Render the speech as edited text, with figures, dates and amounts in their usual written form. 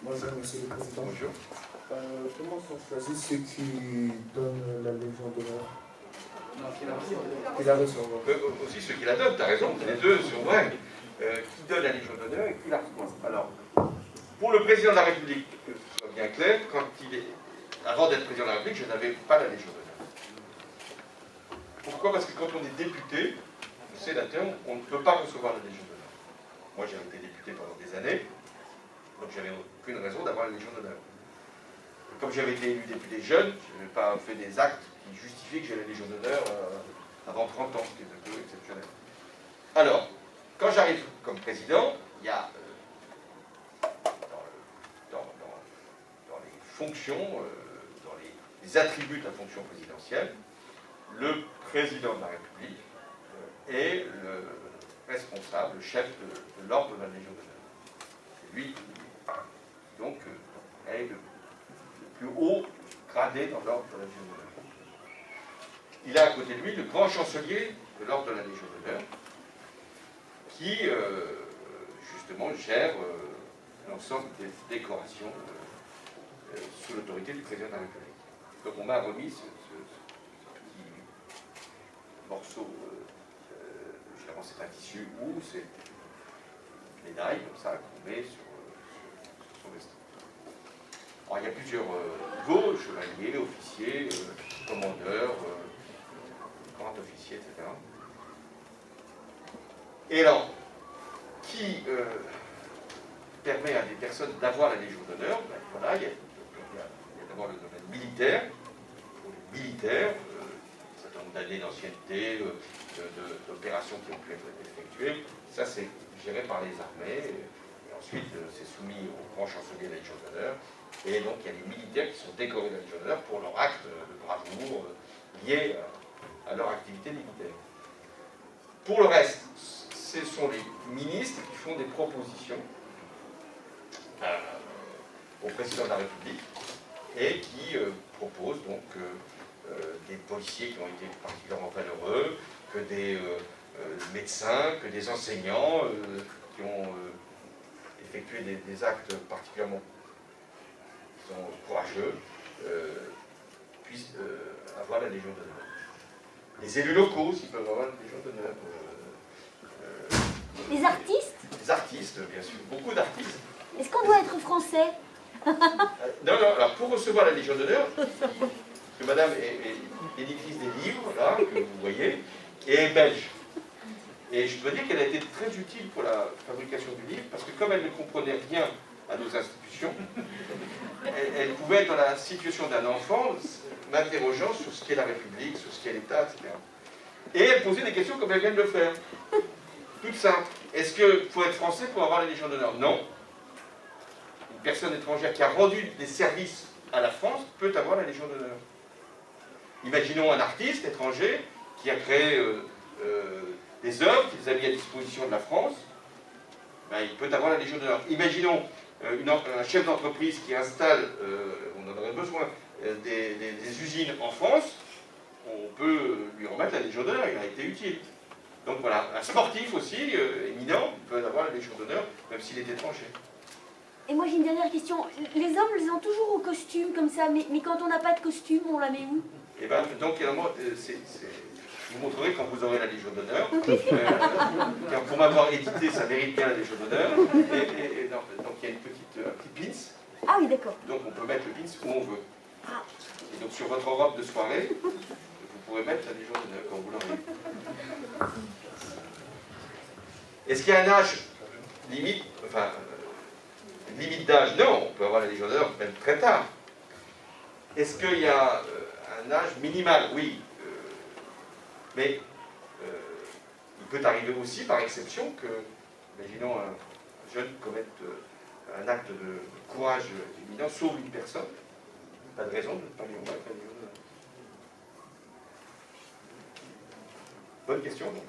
Bonjour, Monsieur le Président. Bonjour. Comment sont choisis ceux qui donnent la Légion d'honneur? Non, qui la reçoit. Qui la reçoivent. Aussi ceux qui la donnent, tu as raison, les deux sont vrais. Qui donne la Légion d'honneur et qui la reçoit. Alors, pour le président de la République, que ce soit bien clair, avant d'être président de la République, je n'avais pas la Légion d'honneur. Pourquoi? Parce que quand on est député, sénateur, on ne peut pas recevoir la Légion d'honneur. Moi, j'ai été député pendant des années, donc j'avais aucune raison d'avoir la Légion d'honneur. Comme j'avais été élu député jeune, je n'avais pas fait des actes qui justifiaient que j'ai la Légion d'honneur avant 30 ans, ce qui est un peu exceptionnel. Alors, quand j'arrive comme président, il y a dans les fonctions, dans les attributs de la fonction présidentielle, le président de la République est le responsable, le chef de l'ordre de la Légion d'honneur. C'est lui qui donc est le plus haut gradé dans l'ordre de la Légion d'honneur. Il a à côté de lui le grand chancelier de l'ordre de la Légion d'honneur qui justement gère l'ensemble des décorations sous l'autorité du président de la République. Donc on m'a remis ce petit morceau, généralement c'est un tissu ou c'est une médaille comme ça qu'on met sur son veston. Alors il y a plusieurs niveaux, chevalier, officier, commandeur, grand officier, etc. Et alors, qui permet à des personnes d'avoir la Légion d'honneur? Ben, voilà, il y a d'abord le domaine militaire. Pour les militaires, un certain nombre d'années d'ancienneté, d'opérations qui ont pu être effectuées. Ça, c'est géré par les armées. Et ensuite, c'est soumis au grand chancelier de la Légion d'honneur. Et donc, il y a les militaires qui sont décorés de la Légion d'honneur pour leur acte de bravoure lié à leur activité militaire. Pour le reste, ce sont les ministres qui font des propositions au président de la République et qui proposent donc des policiers qui ont été particulièrement valeureux, que des médecins, que des enseignants qui ont effectué des actes particulièrement courageux puissent avoir la Légion d'honneur. Les élus locaux aussi peuvent avoir la Légion d'honneur. Les artistes? Les artistes, bien sûr, beaucoup d'artistes. Est-ce qu'on doit être français? Non, alors pour recevoir la Légion d'honneur, que madame est éditrice des livres, là, que vous voyez, et est belge. Et je dois dire qu'elle a été très utile pour la fabrication du livre, parce que comme elle ne comprenait rien à nos institutions, elle pouvait être dans la situation d'un enfant, m'interrogeant sur ce qu'est la République, sur ce qu'est l'État, etc. Et elle posait des questions comme elle vient de le faire. Toute simple. Est-ce qu'il faut être français pour avoir la Légion d'honneur? Non. Une personne étrangère qui a rendu des services à la France peut avoir la Légion d'honneur. Imaginons un artiste étranger qui a créé des œuvres, qui les a mis à disposition de la France, ben, il peut avoir la Légion d'honneur. Imaginons un chef d'entreprise qui installe, on en aurait besoin, des usines en France, on peut lui remettre la Légion d'honneur, il a été utile. Donc voilà, un sportif aussi, éminent, peut avoir la Légion d'honneur, même s'il est étranger. Et moi j'ai une dernière question. Les hommes les ont toujours au costume comme ça, mais quand on n'a pas de costume, on la met où? Et ben donc je vous montrerai quand vous aurez la Légion d'honneur. Car pour m'avoir édité, ça mérite bien la Légion d'honneur. Donc il y a un petit pins. Ah oui, d'accord. Donc on peut mettre le pins où on veut. Et donc sur votre robe de soirée, vous pourrez mettre la Légion d'honneur quand vous l'aurez. Est-ce qu'il y a un âge limite, limite d'âge? Non, on peut avoir la Légion d'honneur même très tard. Est-ce qu'il y a un âge minimal? Oui. Mais il peut arriver aussi, par exception, que, imaginons un jeune commette un acte de courage éminent, sauve une personne, pas de raison de ne pas lui remettre la Légion d'honneur. Bonne question, donc.